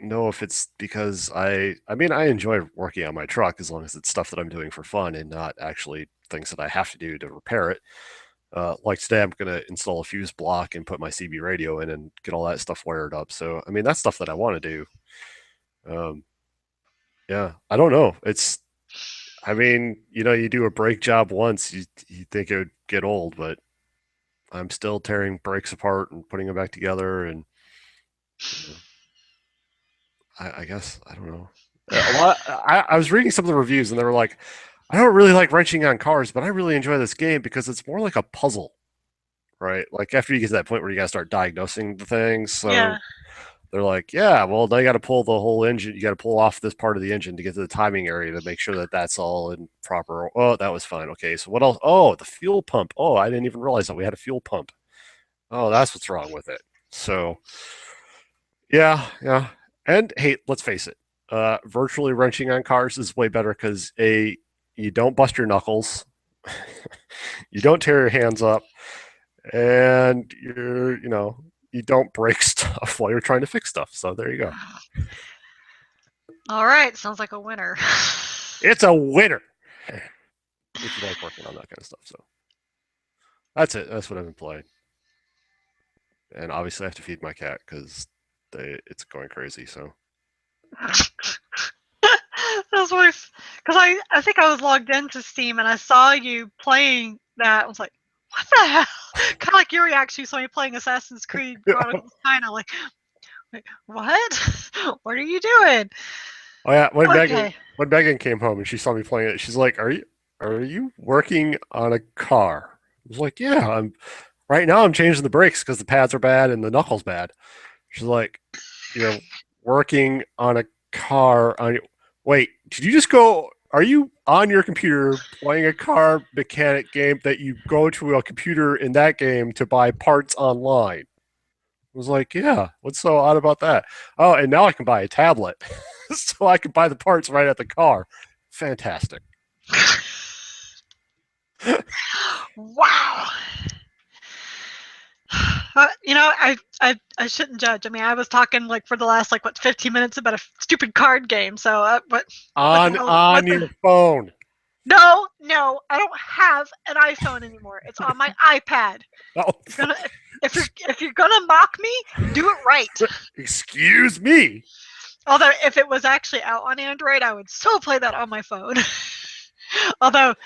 Speaker 1: know if it's because I mean I enjoy working on my truck as long as it's stuff that I'm doing for fun and not actually things that I have to do to repair it. Like today, I'm gonna install a fuse block and put my CB radio in and get all that stuff wired up. So I mean that's stuff that I want to do. Um, yeah, I don't know. I mean, you do a brake job once, you think it would get old, but I'm still tearing brakes apart and putting them back together, and you know, I guess I don't know. A lot. I was reading some of the reviews, and they were like, I don't really like wrenching on cars, but I really enjoy this game because it's more like a puzzle, right? Like after you get to that point where you got to start diagnosing the things. So
Speaker 2: Yeah.
Speaker 1: they're like, yeah, well, now you got to pull the whole engine. You got to pull off this part of the engine to get to the timing area to make sure that that's all in proper. Oh, that was fine. Okay, so what else? Oh, the fuel pump. Oh, I didn't even realize that we had a fuel pump. Oh, that's what's wrong with it. So, yeah, yeah. And hey, let's face it, virtually wrenching on cars is way better because you don't bust your knuckles, you don't tear your hands up, and you don't break stuff while you're trying to fix stuff. So there you go.
Speaker 2: All right. Sounds like a winner.
Speaker 1: It's a winner if you like working on that kind of stuff. So that's it. That's what I've been playing. And obviously, I have to feed my cat because it's going crazy. So
Speaker 2: That's what because I think I was logged into Steam and I saw you playing that. I was like, what the hell? Kind of like your reaction. You saw me playing Assassin's Creed Chronicles. Kind of like, wait, what? What are you doing?
Speaker 1: oh yeah,
Speaker 2: Okay.
Speaker 1: When Megan came home and she saw me playing it, she's like, "Are you working on a car?" I was like, "Yeah, I'm right now. I'm changing the brakes because the pads are bad and the knuckles bad." She's like, "You're working on a car on your wait? Did you just go? Are you on your computer playing a car mechanic game that you go to a computer in that game to buy parts online?" I was like, "Yeah, what's so odd about that?" Oh, and now I can buy a tablet. So I can buy the parts right at the car. Fantastic.
Speaker 2: Wow. I shouldn't judge. I mean, I was talking like for the last like what 15 minutes about a stupid card game. So what the hell? What
Speaker 1: On
Speaker 2: the?
Speaker 1: your phone.
Speaker 2: No, I don't have an iPhone anymore. It's on my iPad.
Speaker 1: Oh,
Speaker 2: If you're gonna mock me, do it right.
Speaker 1: excuse me.
Speaker 2: Although if it was actually out on Android, I would still play that on my phone. although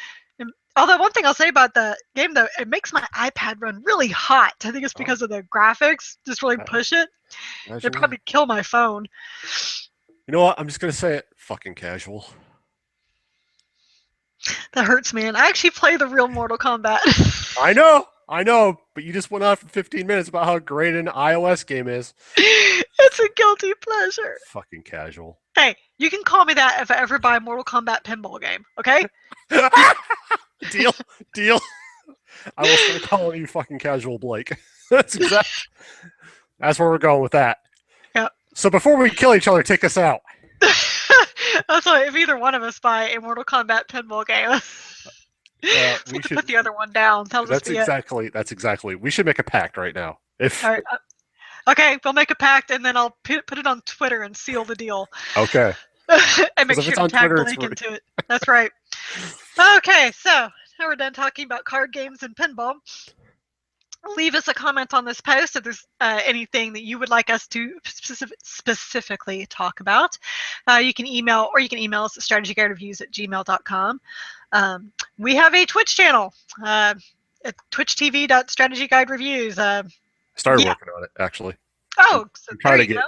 Speaker 2: one thing I'll say about the game though, it makes my iPad run really hot. I think it's because of the graphics. Just really push it. It'd probably kill my phone.
Speaker 1: You know what? I'm just gonna say it. Fucking casual.
Speaker 2: That hurts, man. I actually play the real Mortal Kombat.
Speaker 1: I know, but you just went on for 15 minutes about how great an iOS game is.
Speaker 2: It's a guilty pleasure.
Speaker 1: Fucking casual.
Speaker 2: Hey, you can call me that if I ever buy a Mortal Kombat pinball game, okay?
Speaker 1: Deal. I will start calling you fucking casual Blake. That's where we're going with that.
Speaker 2: Yep.
Speaker 1: So before we kill each other, take us out.
Speaker 2: That's why if either one of us buy a Mortal Kombat pinball game, we should put the other one down.
Speaker 1: That's exactly. We should make a pact right now.
Speaker 2: All right. Okay, we'll make a pact, and then I'll put it on Twitter and seal the deal.
Speaker 1: Okay.
Speaker 2: And make sure to tag the link into it. That's right. Okay, so now we're done talking about card games and pinball. Leave us a comment on this post if there's anything that you would like us to specifically talk about. You can email us at strategyguidereviews@gmail.com. We have a Twitch channel at twitch.tv.strategyguidereviews.
Speaker 1: Started working on it, actually.
Speaker 2: Oh, so
Speaker 1: I'm trying to get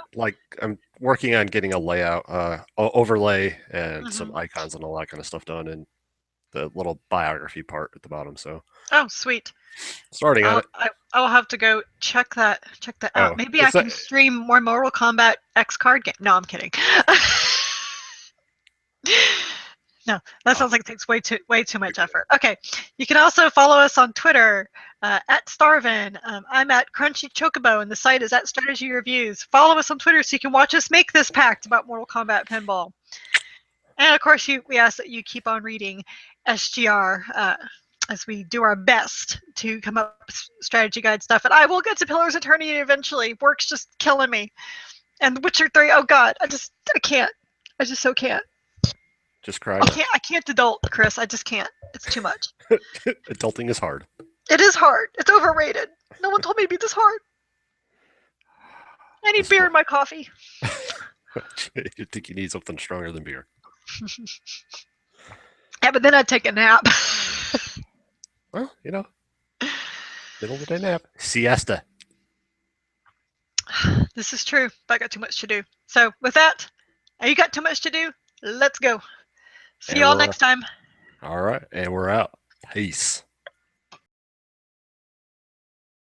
Speaker 1: I'm working on getting a layout, overlay, and some icons and all that kind of stuff done, and the little biography part at the bottom. So.
Speaker 2: Oh, sweet.
Speaker 1: Starting on it.
Speaker 2: I'll have to go check that out. Maybe I can stream more Mortal Kombat X card game. No, I'm kidding. No, that sounds like it takes way too much effort. Okay, you can also follow us on Twitter at Starvin. I'm at Crunchy Chocobo, and the site is at Strategy Reviews. Follow us on Twitter so you can watch us make this pact about Mortal Kombat Pinball. And of course, we ask that you keep on reading SGR as we do our best to come up with strategy guide stuff. And I will get to Pillars of Eternity eventually. Work's just killing me. And The Witcher 3, oh god, I can't. I just so can't.
Speaker 1: Just cry.
Speaker 2: I can't adult, Chris. I just can't. It's too much.
Speaker 1: Adulting is hard.
Speaker 2: It is hard. It's overrated. No one told me to be this hard. I need beer in my coffee.
Speaker 1: You think you need something stronger than beer?
Speaker 2: Yeah, but then I'd take a nap.
Speaker 1: Well, middle of the day nap. Siesta.
Speaker 2: This is true, but I got too much to do. So with that, you got too much to do? Let's go. See y'all next time.
Speaker 1: All right, and we're out. Peace.